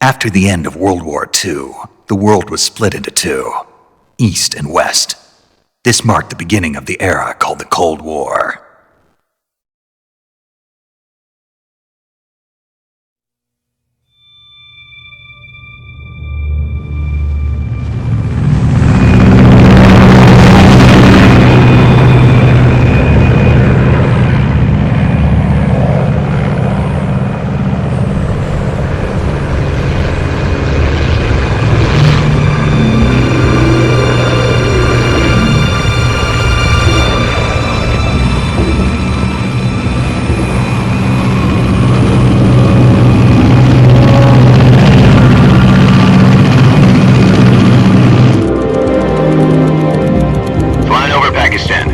After the end of World War II, the world was split into two, East and West. This marked the beginning of the era called the Cold War.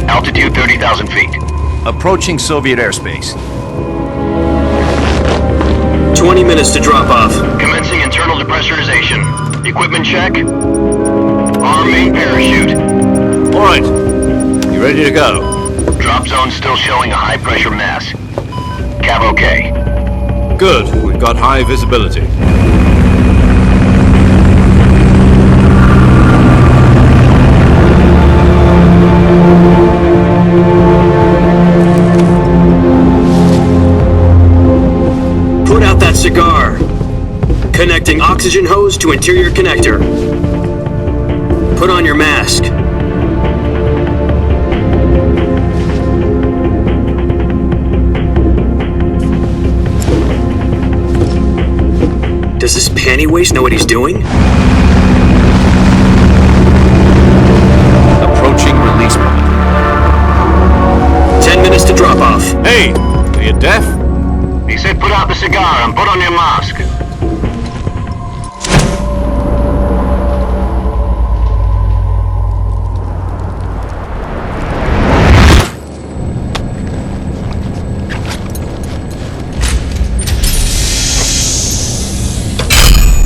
Altitude 30,000 feet. Approaching Soviet airspace. 20 minutes to drop off. Commencing internal depressurization. Equipment check. Arm main parachute. All right. You ready to go? Drop zone still showing a high pressure mass. Cav okay. Good. We've got high visibility. Cigar. Connecting oxygen hose to interior connector. Put on your mask. Does this panty waste know what he's doing? Approaching release point. 10 minutes to drop off. Hey, are you deaf? He said put out the cigar and put on your mask.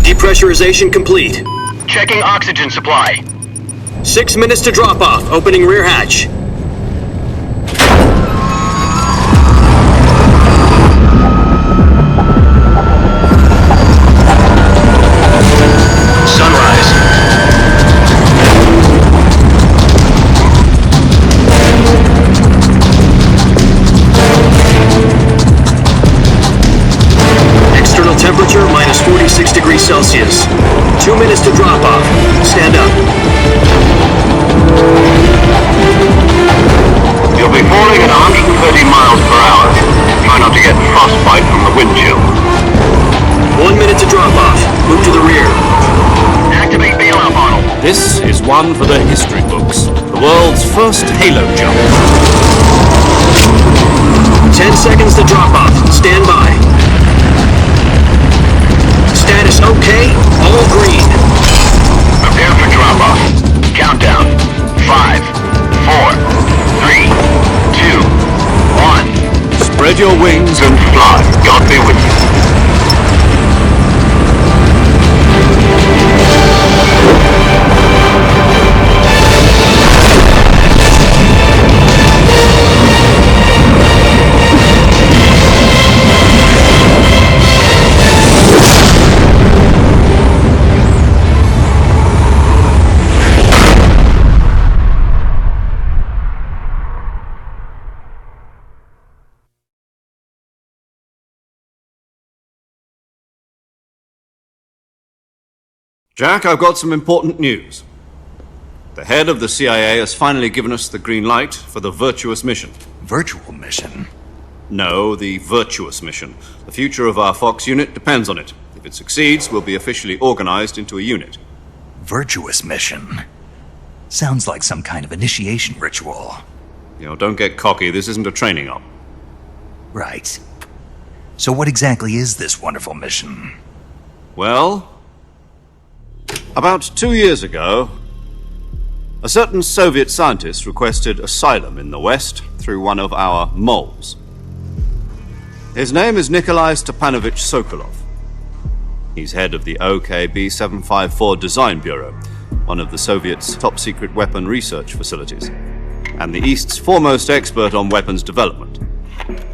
Depressurization complete. Checking oxygen supply. 6 minutes to drop off. Opening rear hatch. Temperature minus 46 degrees Celsius. 2 minutes to drop off. Stand up. You'll be falling at 130 miles per hour. Try not to get frostbite from the wind chill. 1 minute to drop off. Move to the rear. Activate bailout model. This is one for the history books. The world's first halo jump. 10 seconds to drop off. Stand by. Status okay, all green. Prepare for drop-off. Countdown. 5, 4, 3, 2, 1. Spread your wings And fly. God be with you. Jack, I've got some important news. The head of the CIA has finally given us the green light for the Virtuous mission. Virtual mission? No, the Virtuous mission. The future of our Fox unit depends on it. If it succeeds, we'll be officially organized into a unit. Virtuous mission? Sounds like some kind of initiation ritual. Don't get cocky. This isn't a training op. Right. So what exactly is this wonderful mission? Well, about 2 years ago, a certain Soviet scientist requested asylum in the West through one of our moles. His name is Nikolai Stepanovich Sokolov. He's head of the OKB 754 Design Bureau, one of the Soviets' top-secret weapon research facilities, and the East's foremost expert on weapons development.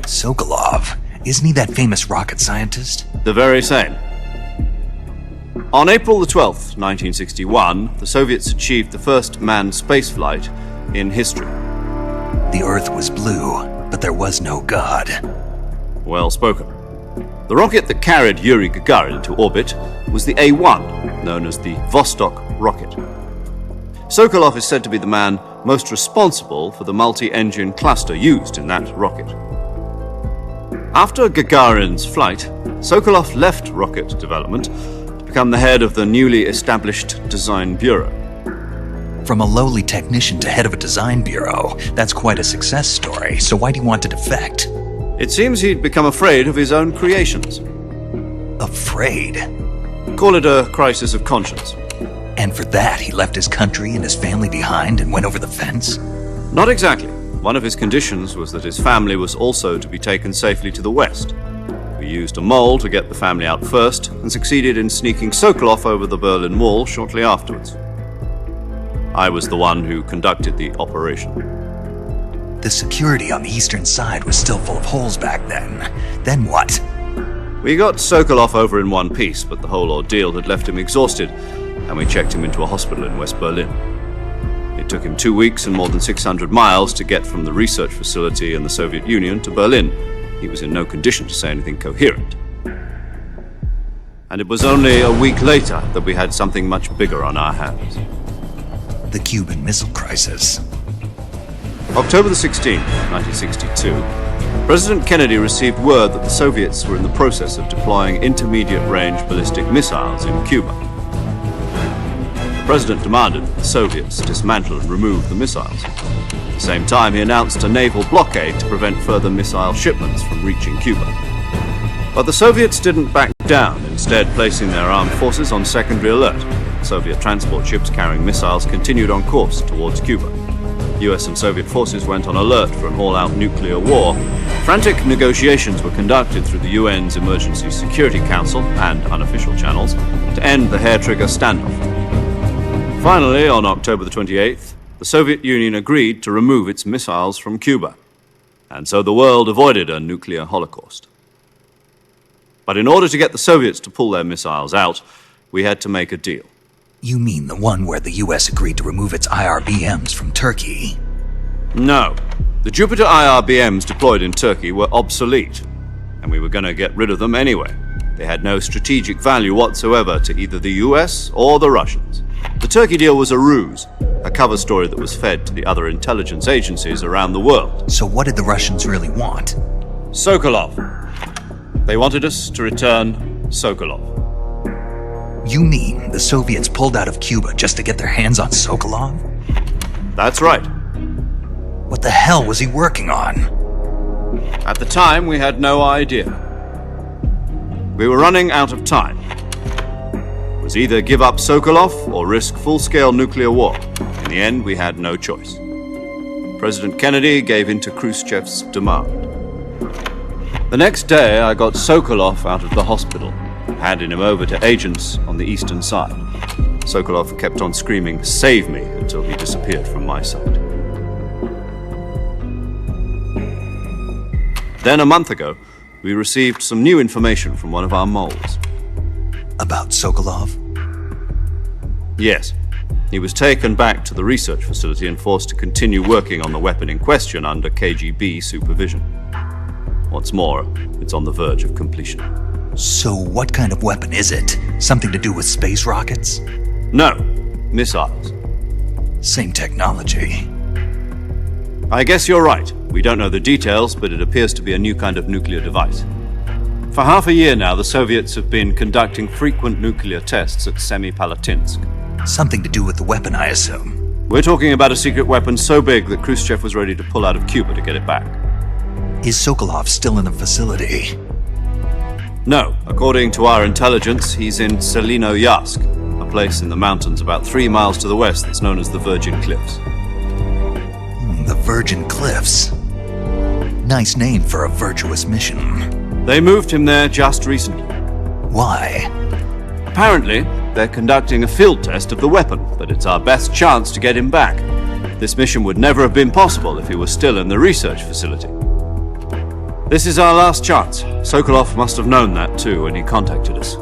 Sokolov? Isn't he that famous rocket scientist? The very same. On April the 12th, 1961, the Soviets achieved the first manned spaceflight in history. The Earth was blue, but there was no God. Well spoken. The rocket that carried Yuri Gagarin into orbit was the A-1, known as the Vostok rocket. Sokolov is said to be the man most responsible for the multi-engine cluster used in that rocket. After Gagarin's flight, Sokolov left rocket development to become the head of the newly established Design Bureau. From a lowly technician to head of a design bureau, that's quite a success story, so why do you want to defect? It seems he'd become afraid of his own creations. Afraid? Call it a crisis of conscience. And for that, he left his country and his family behind and went over the fence? Not exactly. One of his conditions was that his family was also to be taken safely to the west. We used a mole to get the family out first and succeeded in sneaking Sokolov over the Berlin Wall shortly afterwards. I was the one who conducted the operation. The security on the eastern side was still full of holes back then. Then what? We got Sokolov over in one piece, but the whole ordeal had left him exhausted, and we checked him into a hospital in West Berlin. It took him 2 weeks and more than 600 miles to get from the research facility in the Soviet Union to Berlin. He was in no condition to say anything coherent. And it was only a week later that we had something much bigger on our hands. The Cuban Missile Crisis. October the 16th, 1962, President Kennedy received word that the Soviets were in the process of deploying intermediate-range ballistic missiles in Cuba. The President demanded that the Soviets dismantle and remove the missiles. At the same time, he announced a naval blockade to prevent further missile shipments from reaching Cuba. But the Soviets didn't back down, instead placing their armed forces on secondary alert. Soviet transport ships carrying missiles continued on course towards Cuba. US and Soviet forces went on alert for an all-out nuclear war. Frantic negotiations were conducted through the UN's Emergency Security Council and unofficial channels to end the hair-trigger standoff. Finally, on October the 28th, the Soviet Union agreed to remove its missiles from Cuba, and so the world avoided a nuclear holocaust. But in order to get the Soviets to pull their missiles out, we had to make a deal. You mean the one where the US agreed to remove its IRBMs from Turkey? No. The Jupiter IRBMs deployed in Turkey were obsolete, and we were going to get rid of them anyway. They had no strategic value whatsoever to either the US or the Russians. The Turkey deal was a ruse, a cover story that was fed to the other intelligence agencies around the world. So what did the Russians really want? Sokolov. They wanted us to return Sokolov. You mean the Soviets pulled out of Cuba just to get their hands on Sokolov? That's right. What the hell was he working on? At the time, we had no idea. We were running out of time. It was either give up Sokolov or risk full-scale nuclear war. In the end, we had no choice. President Kennedy gave in to Khrushchev's demand. The next day, I got Sokolov out of the hospital, handing him over to agents on the eastern side. Sokolov kept on screaming, "Save me," until he disappeared from my sight. Then a month ago, we received some new information from one of our moles. About Sokolov? Yes. He was taken back to the research facility and forced to continue working on the weapon in question under KGB supervision. What's more, it's on the verge of completion. So what kind of weapon is it? Something to do with space rockets? No, missiles. Same technology. I guess you're right. We don't know the details, but it appears to be a new kind of nuclear device. For half a year now, the Soviets have been conducting frequent nuclear tests at Semipalatinsk. Something to do with the weapon, I assume. We're talking about a secret weapon so big that Khrushchev was ready to pull out of Cuba to get it back. Is Sokolov still in the facility? No, according to our intelligence, he's in Selinoyarsk, a place in the mountains about 3 miles to the west that's known as the Virgin Cliffs. The Virgin Cliffs. Nice name for a virtuous mission. They moved him there just recently. Why? Apparently, they're conducting a field test of the weapon, but it's our best chance to get him back. This mission would never have been possible if he was still in the research facility. This is our last chance. Sokolov must have known that too when he contacted us.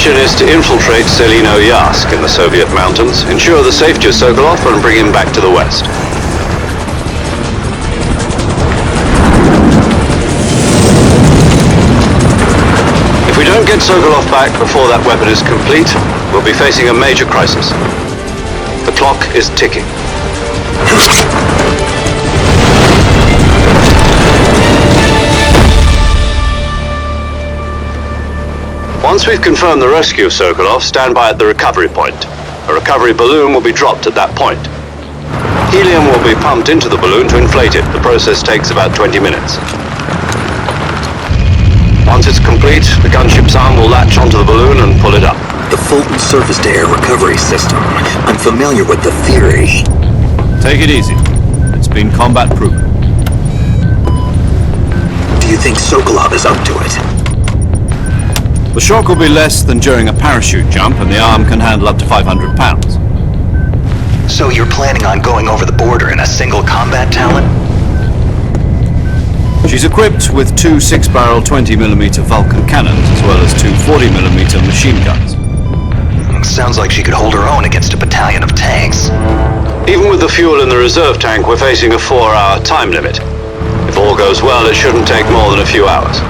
mission is to infiltrate Selino Yask in the Soviet mountains, ensure the safety of Sokolov, and bring him back to the west. If we don't get Sokolov back before that weapon is complete, we'll be facing a major crisis. The clock is ticking. Once we've confirmed the rescue of Sokolov, stand by at the recovery point. A recovery balloon will be dropped at that point. Helium will be pumped into the balloon to inflate it. The process takes about 20 minutes. Once it's complete, the gunship's arm will latch onto the balloon and pull it up. The Fulton surface-to-air recovery system. I'm familiar with the theory. Take it easy. It's been combat-proven. Do you think Sokolov is up to it? The shock will be less than during a parachute jump, and the arm can handle up to 500 pounds. So you're planning on going over the border in a single combat Talon? She's equipped with two 6-barrel 20mm Vulcan cannons, as well as two 40mm machine guns. Sounds like she could hold her own against a battalion of tanks. Even with the fuel in the reserve tank, we're facing a 4-hour time limit. If all goes well, it shouldn't take more than a few hours.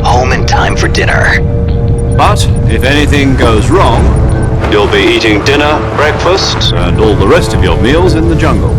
Home in time for dinner. But if anything goes wrong, you'll be eating dinner, breakfast, and all the rest of your meals in the jungle.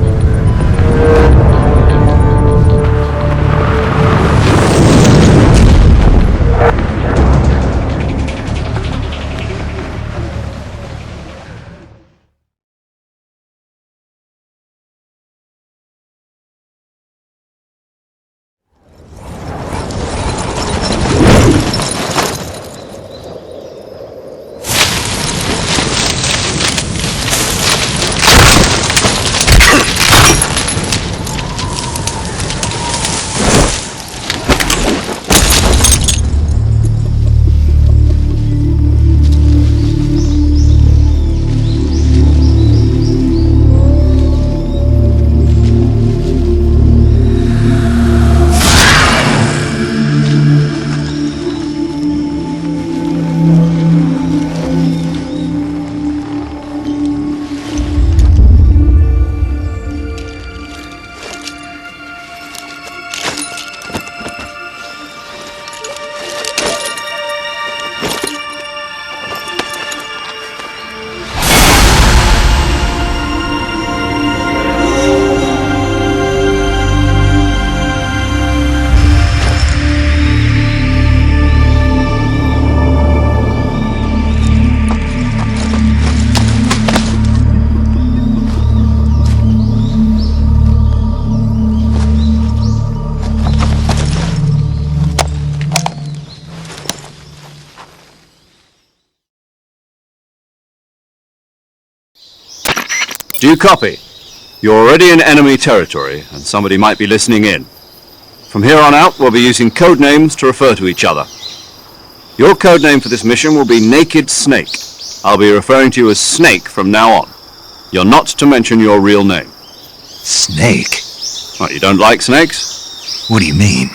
Do you copy? You're already in enemy territory, and somebody might be listening in. From here on out, we'll be using code names to refer to each other. Your code name for this mission will be Naked Snake. I'll be referring to you as Snake from now on. You're not to mention your real name. Snake? What, you don't like snakes? What do you mean?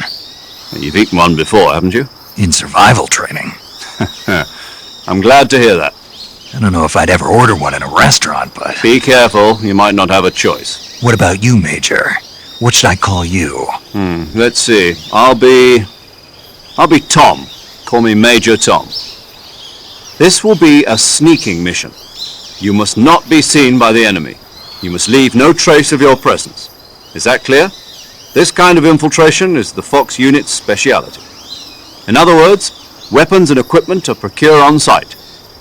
You've eaten one before, haven't you? In survival training. I'm glad to hear that. I don't know if I'd ever order one in a restaurant, but... Be careful, you might not have a choice. What about you, Major? What should I call you? Let's see. I'll be Tom. Call me Major Tom. This will be a sneaking mission. You must not be seen by the enemy. You must leave no trace of your presence. Is that clear? This kind of infiltration is the Fox unit's speciality. In other words, weapons and equipment are procured on site.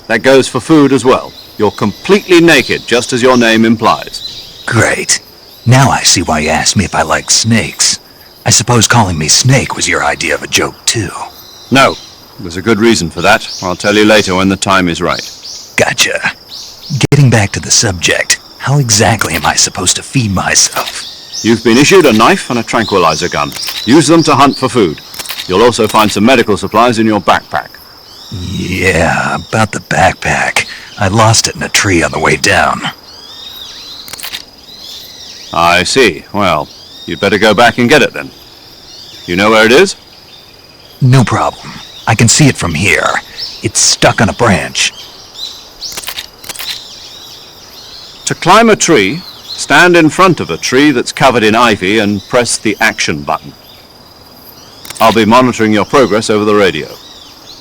That goes for food as well. You're completely naked, just as your name implies. Great. Now I see why you asked me if I like snakes. I suppose calling me Snake was your idea of a joke, too. No, there's a good reason for that. I'll tell you later when the time is right. Gotcha. Getting back to the subject, how exactly am I supposed to feed myself? You've been issued a knife and a tranquilizer gun. Use them to hunt for food. You'll also find some medical supplies in your backpack. Yeah, about the backpack. I lost it in a tree on the way down. I see. Well, you'd better go back and get it then. You know where it is? No problem. I can see it from here. It's stuck on a branch. To climb a tree, stand in front of a tree that's covered in ivy and press the action button. I'll be monitoring your progress over the radio.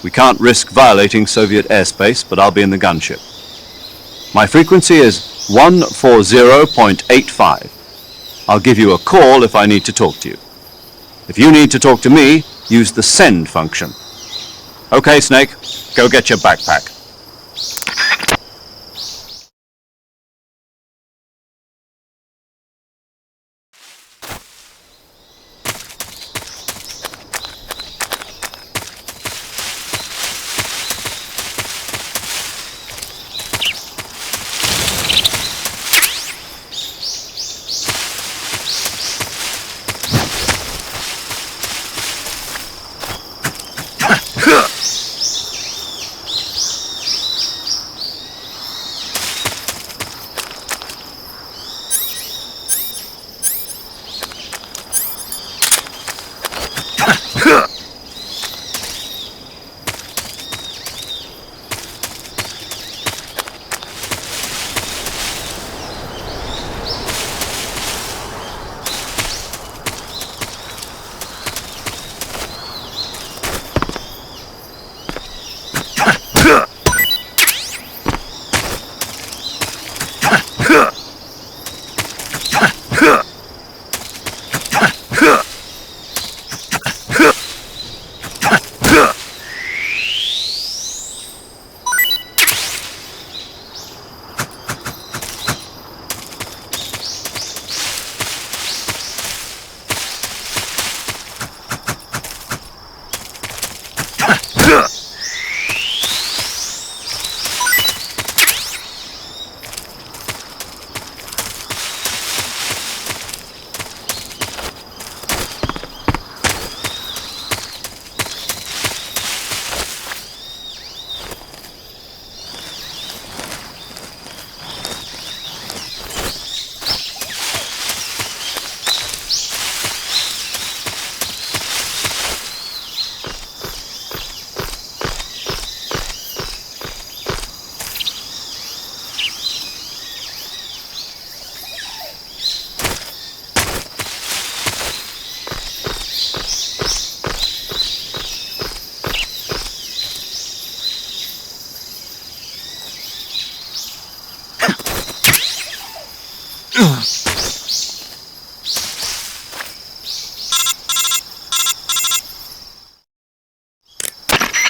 We can't risk violating Soviet airspace, but I'll be in the gunship. My frequency is 140.85. I'll give you a call if I need to talk to you. If you need to talk to me, use the send function. Okay, Snake, go get your backpack.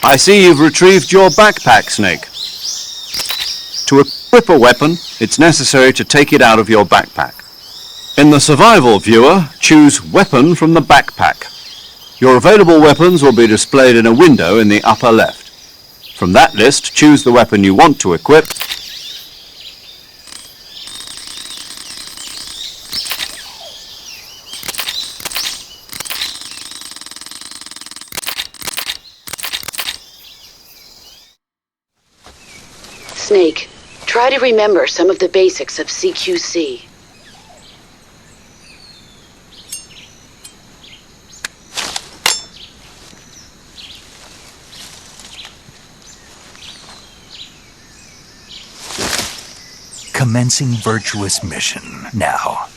I see you've retrieved your backpack, Snake. To equip a weapon, it's necessary to take it out of your backpack. In the survival viewer, choose Weapon from the backpack. Your available weapons will be displayed in a window in the upper left. From that list, choose the weapon you want to equip. Snake, try to remember some of the basics of CQC. Commencing virtuous mission now.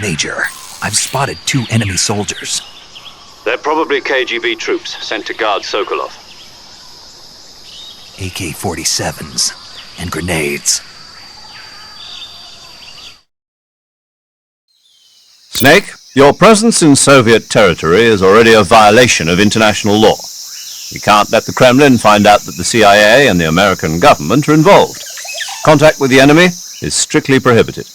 Major, I've spotted 2 enemy soldiers. They're probably KGB troops sent to guard Sokolov. AK-47s and grenades. Snake, your presence in Soviet territory is already a violation of international law. We can't let the Kremlin find out that the CIA and the American government are involved. Contact with the enemy is strictly prohibited.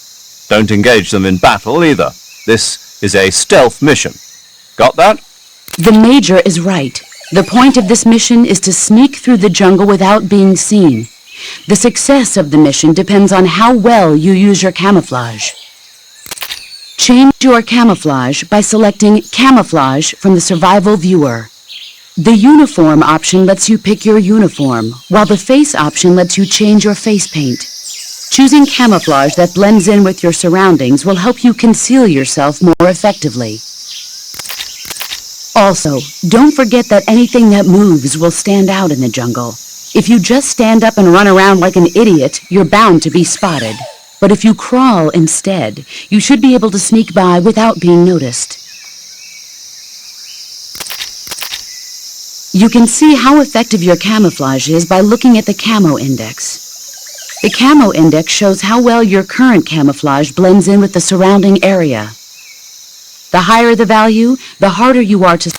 Don't engage them in battle either. This is a stealth mission. Got that? The Major is right. The point of this mission is to sneak through the jungle without being seen. The success of the mission depends on how well you use your camouflage. Change your camouflage by selecting Camouflage from the Survival Viewer. The Uniform option lets you pick your uniform, while the Face option lets you change your face paint. Choosing camouflage that blends in with your surroundings will help you conceal yourself more effectively. Also, don't forget that anything that moves will stand out in the jungle. If you just stand up and run around like an idiot, you're bound to be spotted. But if you crawl instead, you should be able to sneak by without being noticed. You can see how effective your camouflage is by looking at the Camo Index. The Camo Index shows how well your current camouflage blends in with the surrounding area. The higher the value, the harder you are to...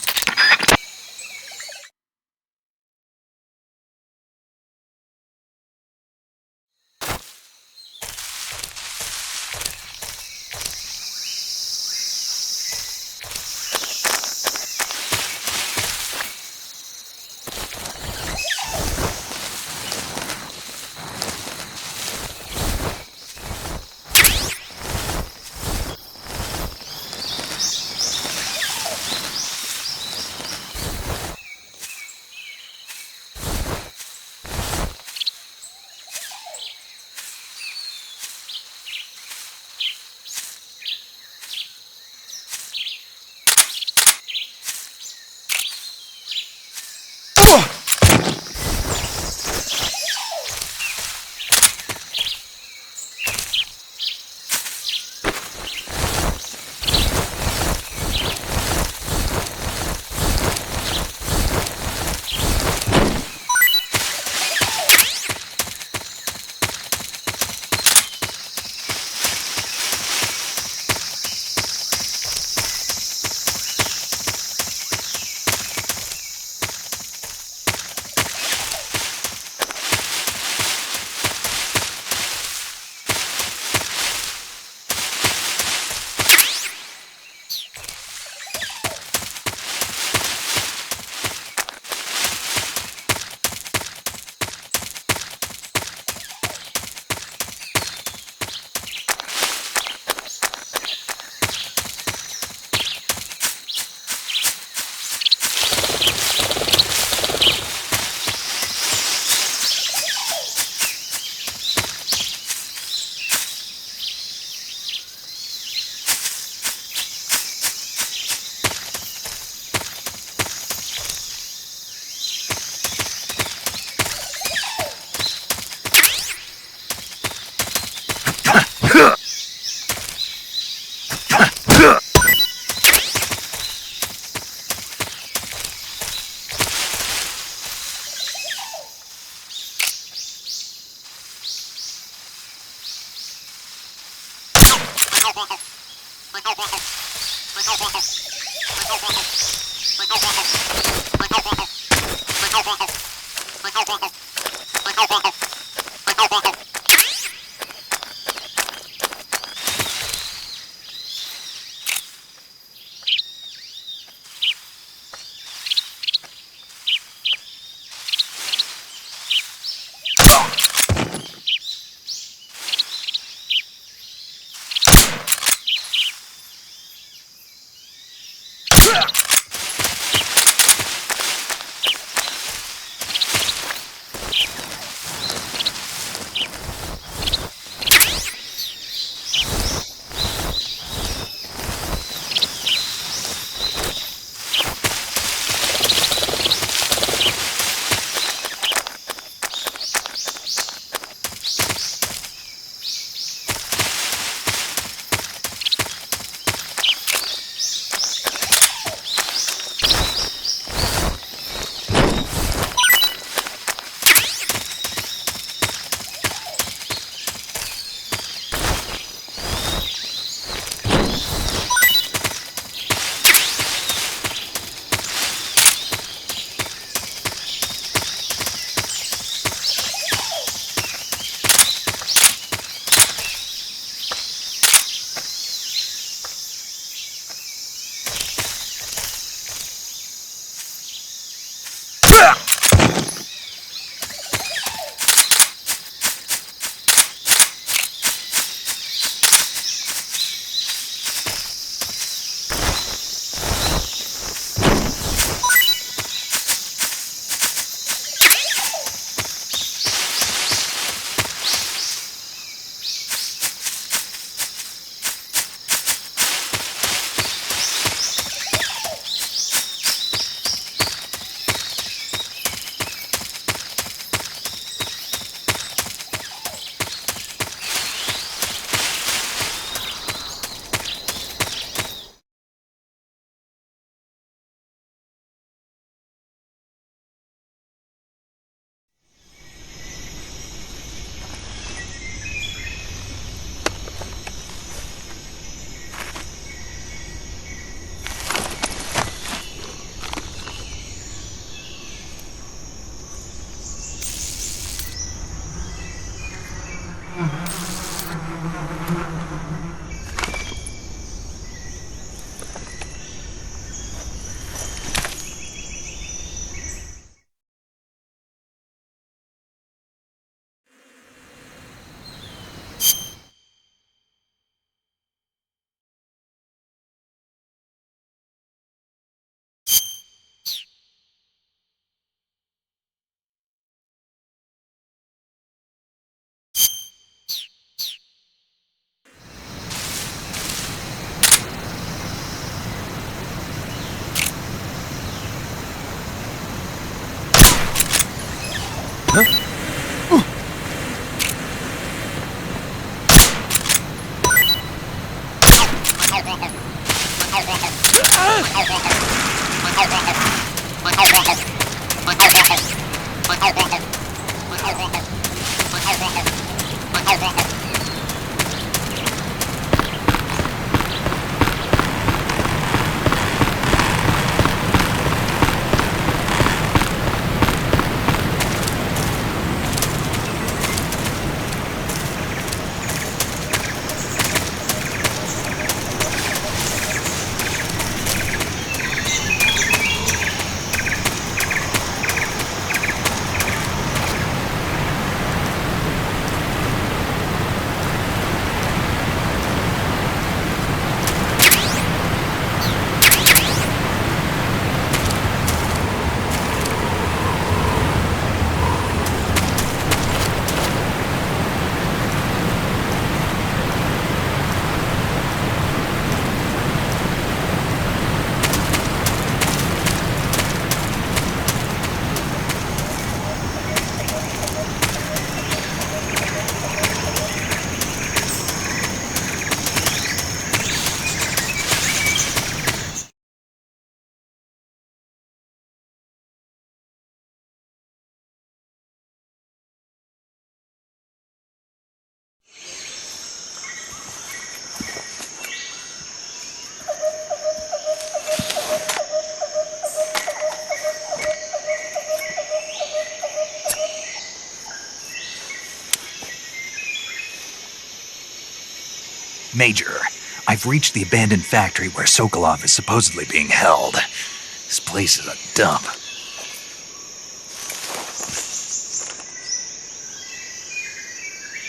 Major, I've reached the abandoned factory where Sokolov is supposedly being held. This place is a dump.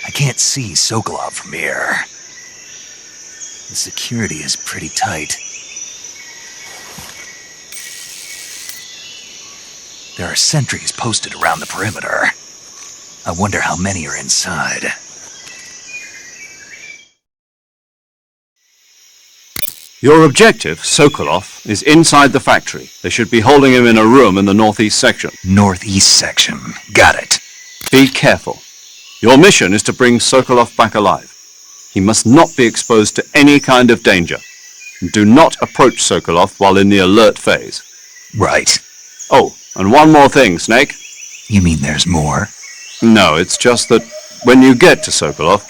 I can't see Sokolov from here. The security is pretty tight. There are sentries posted around the perimeter. I wonder how many are inside. Your objective, Sokolov, is inside the factory. They should be holding him in a room in the northeast section. Northeast section. Got it. Be careful. Your mission is to bring Sokolov back alive. He must not be exposed to any kind of danger. Do not approach Sokolov while in the alert phase. Right. Oh, and one more thing, Snake. You mean there's more? No, it's just that when you get to Sokolov,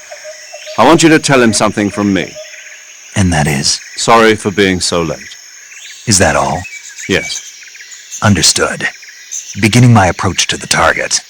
I want you to tell him something from me. And that is? Sorry for being so late. Is that all? Yes. Understood. Beginning my approach to the target.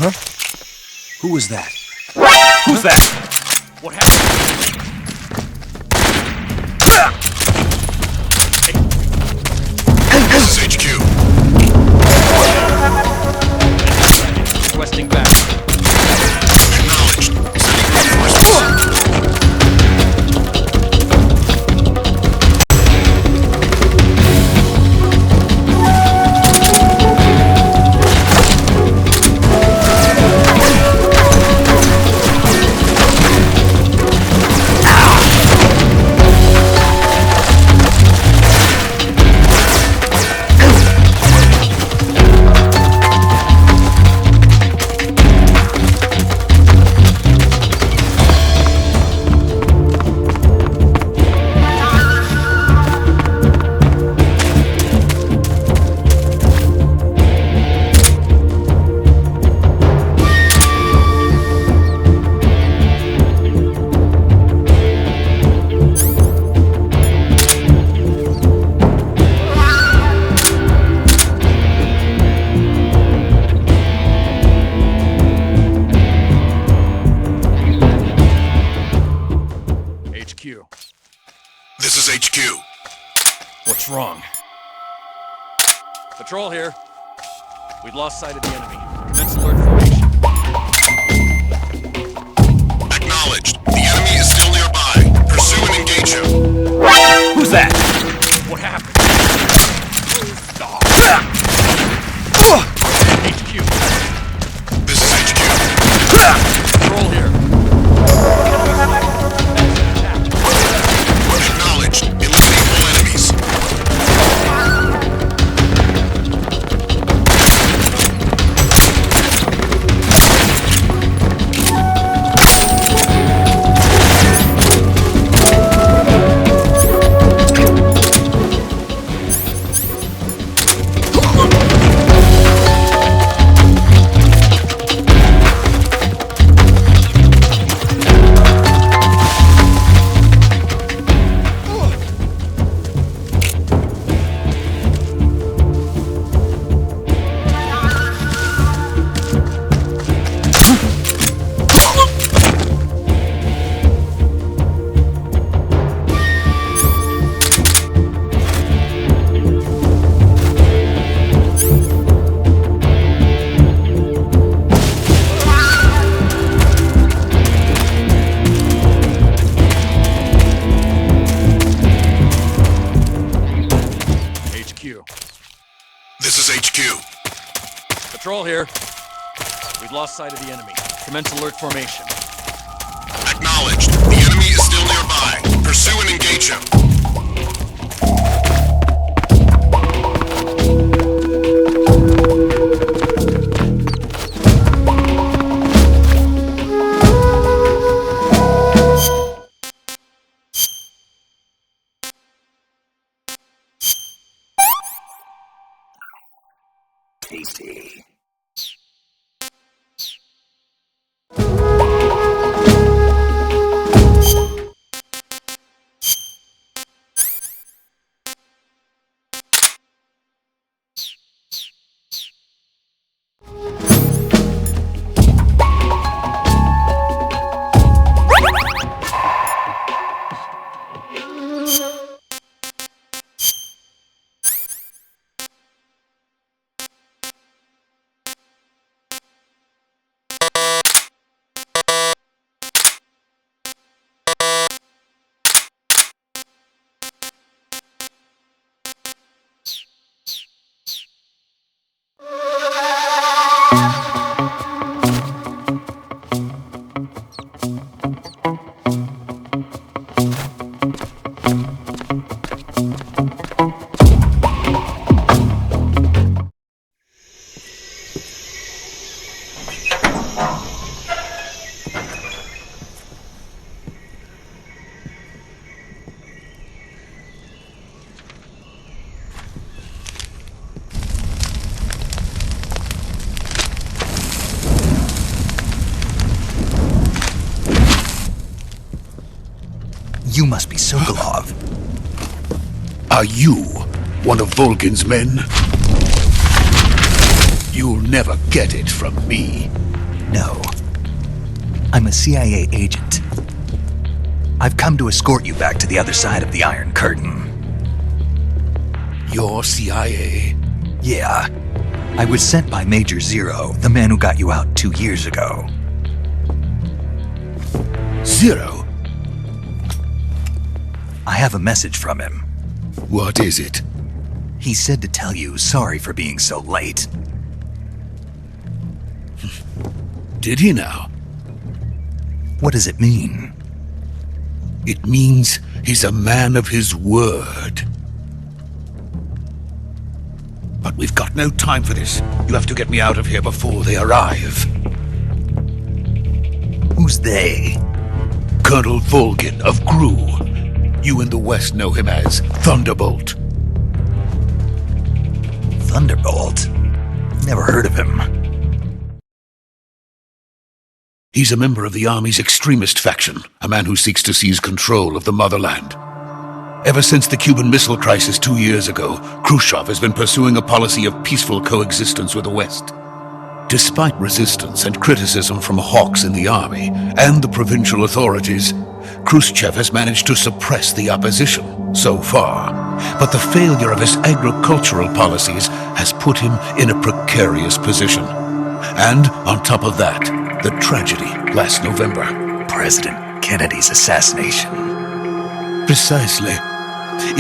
Huh? Who was that? Who's that? What happened? This is HQ. Requesting back. Acknowledged. Sending reinforcements. What's wrong? Patrol here. We've lost sight of the enemy. Commence alert formation. Acknowledged. The enemy is still nearby. Pursue and engage him. Who's that? What happened? HQ. This is HQ. Patrol here. Acknowledged. Eliminate all enemies. This is HQ. Patrol here. We've lost sight of the enemy. Commence alert formation. Acknowledged. The enemy is still nearby. Pursue and engage him. Tasty. You must be Sokolov. Are you one of Volgin's men? You'll never get it from me. No. I'm a CIA agent. I've come to escort you back to the other side of the Iron Curtain. You're CIA? Yeah. I was sent by Major Zero, the man who got you out 2 years ago. Zero? I have a message from him. What is it? He said to tell you sorry for being so late. Did he now? What does it mean? It means he's a man of his word. But we've got no time for this. You have to get me out of here before they arrive. Who's they? Colonel Volgin of GRU. You in the West know him as Thunderbolt. Thunderbolt? Never heard of him. He's a member of the Army's extremist faction, a man who seeks to seize control of the motherland. Ever since the Cuban Missile Crisis 2 years ago, Khrushchev has been pursuing a policy of peaceful coexistence with the West. Despite resistance and criticism from hawks in the army and the provincial authorities, Khrushchev has managed to suppress the opposition, so far. but the failure of his agricultural policies has put him in a precarious position. And on top of that, the tragedy last November. President Kennedy's assassination. Precisely.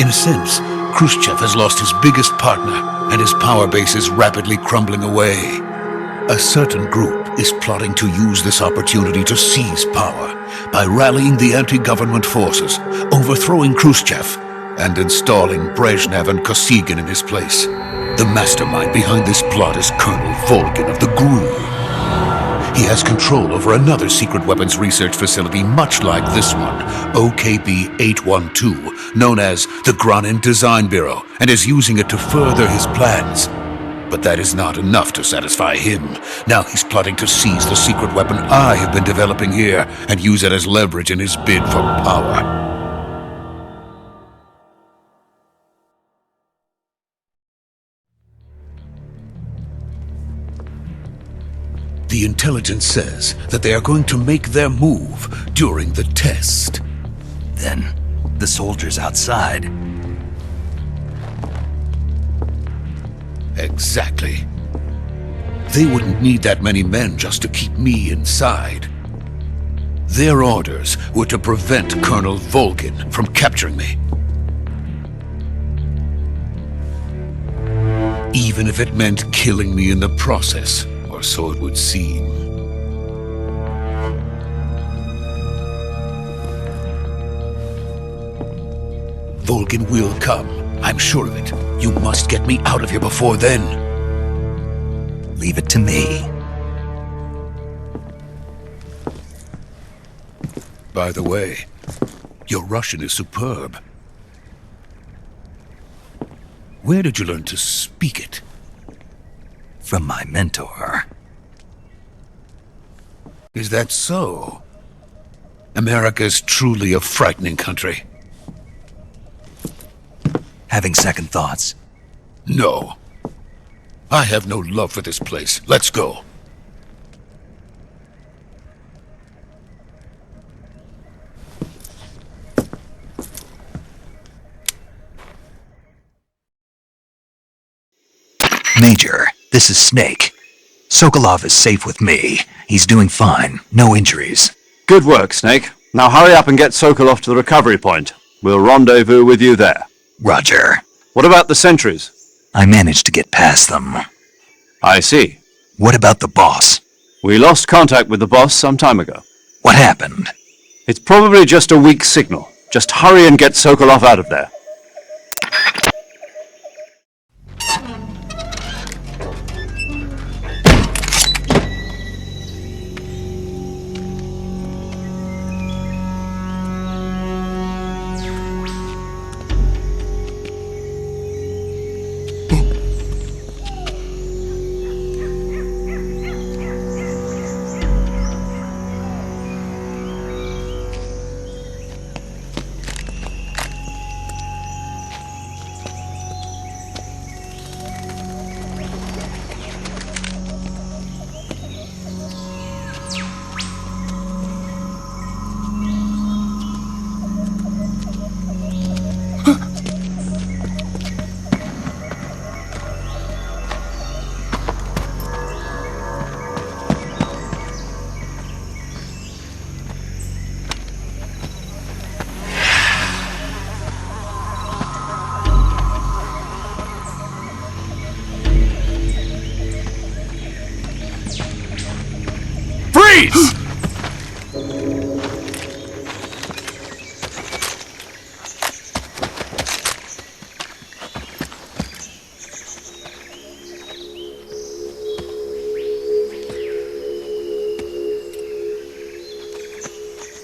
In a sense, Khrushchev has lost his biggest partner, and his power base is rapidly crumbling away. A certain group is plotting to use this opportunity to seize power by rallying the anti-government forces, overthrowing Khrushchev, and installing Brezhnev and Kosygin in his place. The mastermind behind this plot is Colonel Volgin of the GRU. He has control over another secret weapons research facility much like this one, OKB-812, known as the Granin Design Bureau, and is using it to further his plans. But that is not enough to satisfy him. Now he's plotting to seize the secret weapon I have been developing here and use it as leverage in his bid for power. The intelligence says that they are going to make their move during the test. Then, the soldiers outside. Exactly. They wouldn't need that many men just to keep me inside. Their orders were to prevent Colonel Volgin from capturing me. Even if it meant killing me in the process, or so it would seem. Volgin will come. I'm sure of it. You must get me out of here before then. Leave it to me. By the way, your Russian is superb. Where did you learn to speak it? From my mentor. Is that so? America is truly a frightening country. Having second thoughts? No. I have no love for this place. Let's go. Major, this is Snake. Sokolov is safe with me. He's doing fine. No injuries. Good work, Snake. Now hurry up and get Sokolov to the recovery point. We'll rendezvous with you there. Roger. What about the sentries? I managed to get past them. I see. What about the boss? We lost contact with the boss some time ago. What happened? It's probably just a weak signal. Just hurry and get Sokolov out of there. Freeze!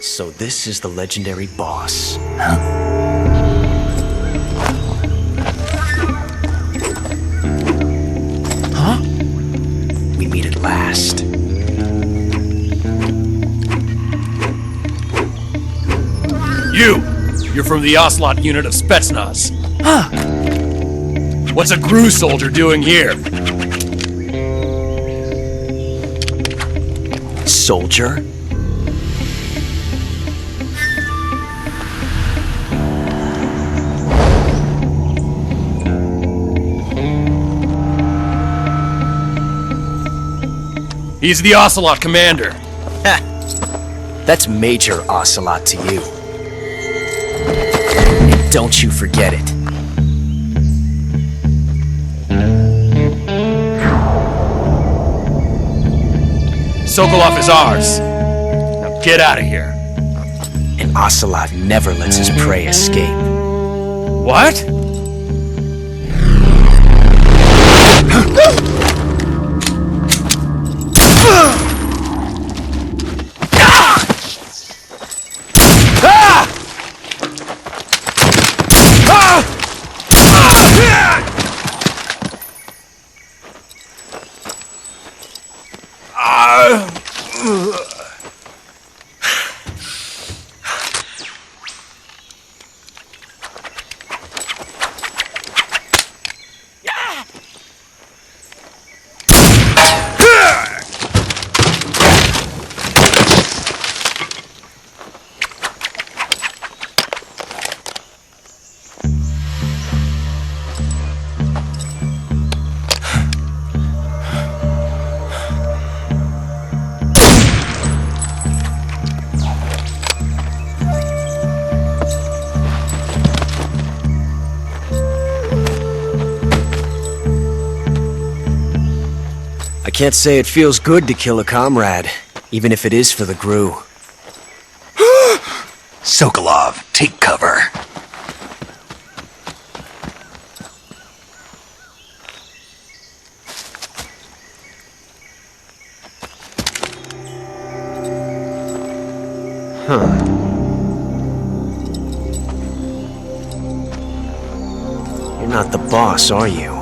So this is the legendary boss. Huh? We meet at last. You're from the Oslot unit of Spetsnaz. Huh. What's a GRU soldier doing here? Soldier? He's the Ocelot commander. That's Major Ocelot to you. And don't you forget it. Sokolov is ours. Now get out of here. And Ocelot never lets his prey escape. What? I can't say it feels good to kill a comrade, even if it is for the GRU. Sokolov, take cover. You're not the boss, are you?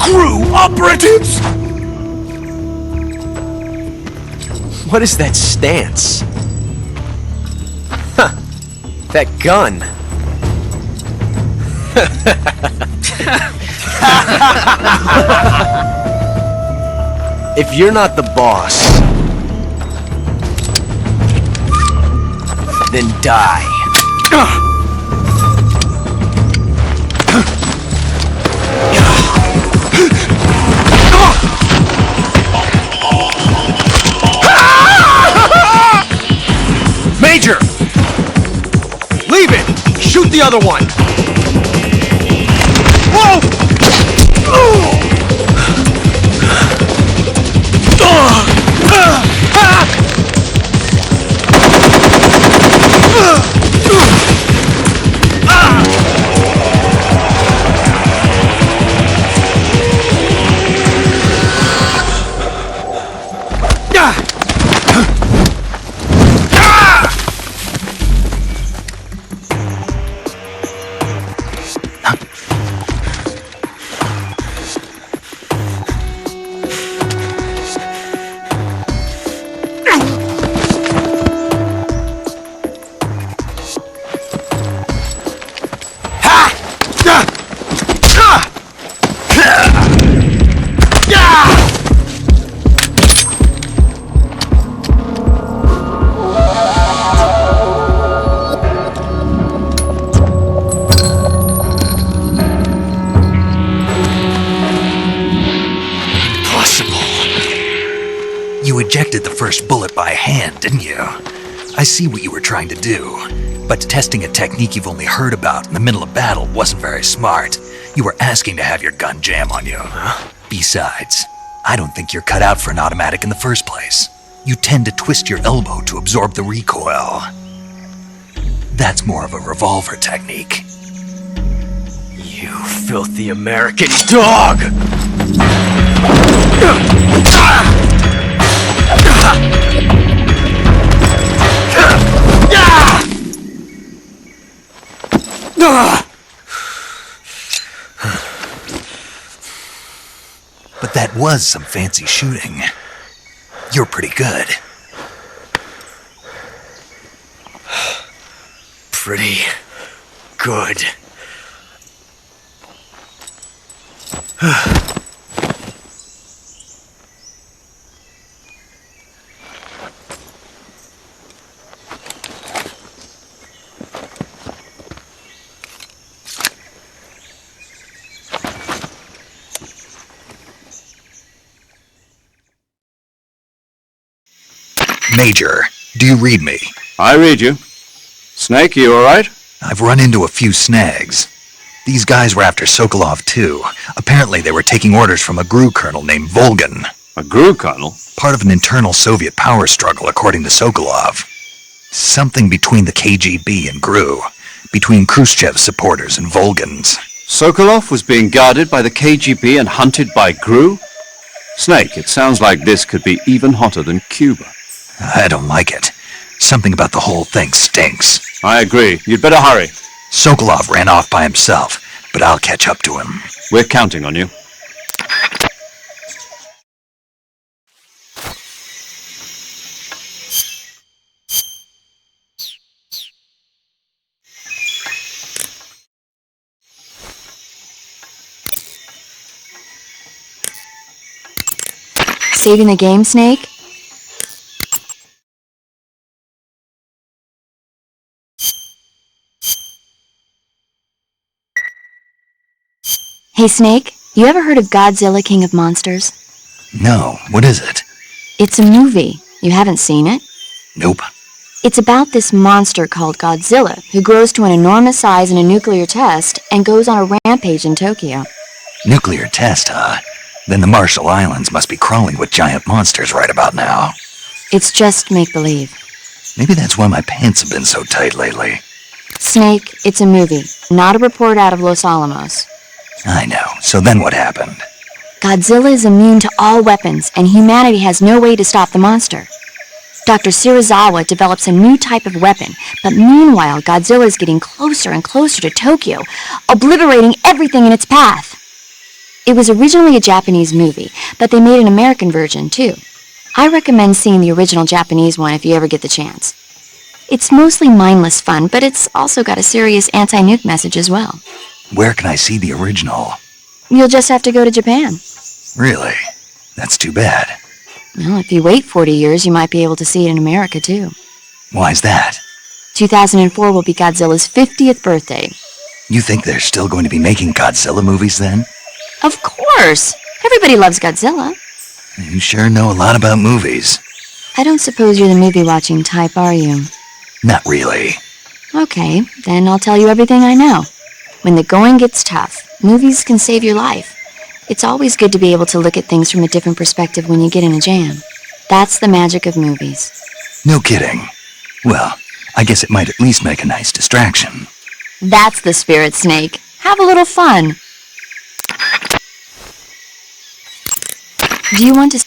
GRU operatives! What is that stance? Huh. That gun. If you're not the boss, then die. Major! Leave it! Shoot the other one! Whoa! You ejected the first bullet by hand, didn't you? I see what you were trying to do, but testing a technique you've only heard about in the middle of battle wasn't very smart. You were asking to have your gun jam on you. Besides, I don't think you're cut out for an automatic in the first place. You tend to twist your elbow to absorb the recoil. That's more of a revolver technique. You filthy American dog! But that was some fancy shooting. You're pretty good. Pretty good. Major, do you read me? I read you. Snake, you alright? I've run into a few snags. These guys were after Sokolov too. Apparently they were taking orders from a GRU colonel named Volgan. A GRU colonel? Part of an internal Soviet power struggle, according to Sokolov. Something between the KGB and GRU. Between Khrushchev's supporters and Volgan's. Sokolov was being guarded by the KGB and hunted by GRU? Snake, it sounds like this could be even hotter than Cuba. I don't like it. Something about the whole thing stinks. I agree. You'd better hurry. Sokolov ran off by himself, but I'll catch up to him. We're counting on you. Saving the game, Snake? Hey, Snake, you ever heard of Godzilla King of Monsters? No, what is it? It's a movie. You haven't seen it? Nope. It's about this monster called Godzilla, who grows to an enormous size in a nuclear test and goes on a rampage in Tokyo. Nuclear test, huh? Then the Marshall Islands must be crawling with giant monsters right about now. It's just make-believe. Maybe that's why my pants have been so tight lately. Snake, it's a movie, not a report out of Los Alamos. I know. So then what happened? Godzilla is immune to all weapons, and humanity has no way to stop the monster. Dr. Shirazawa develops a new type of weapon, but meanwhile, Godzilla is getting closer and closer to Tokyo, obliterating everything in its path. It was originally a Japanese movie, but they made an American version, too. I recommend seeing the original Japanese one if you ever get the chance. It's mostly mindless fun, but it's also got a serious anti-nuke message as well. Where can I see the original? You'll just have to go to Japan. Really? That's too bad. Well, if you wait 40 years, you might be able to see it in America, too. Why's that? 2004 will be Godzilla's 50th birthday. You think they're still going to be making Godzilla movies then? Of course! Everybody loves Godzilla. You sure know a lot about movies. I don't suppose you're the movie-watching type, are you? Not really. Okay, then I'll tell you everything I know. When the going gets tough, movies can save your life. It's always good to be able to look at things from a different perspective when you get in a jam. That's the magic of movies. No kidding. Well, I guess it might at least make a nice distraction. That's the spirit, Snake. Have a little fun. Do you want to...